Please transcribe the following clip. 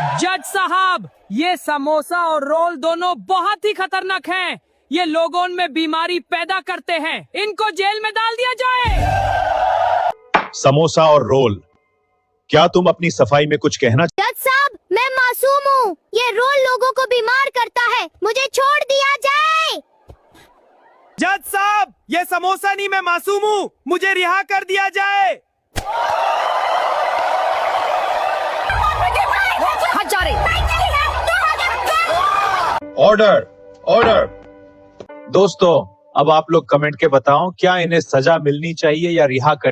जज साहब, ये समोसा और रोल दोनों बहुत ही खतरनाक हैं। ये लोगों में बीमारी पैदा करते हैं। इनको जेल में डाल दिया जाए। समोसा और रोल, क्या तुम अपनी सफाई में कुछ कहना? जज साहब, मैं मासूम हूँ। ये रोल लोगों को बीमार करता है। मुझे छोड़ दिया जाए। जज साहब, ये समोसा नहीं, मैं मासूम हूँ। मुझे रिहा कर दिया जाए। Order, order. दोस्तों, अब आप लोग कमेंट के बताओ, क्या इन्हें सजा मिलनी चाहिए या रिहा कर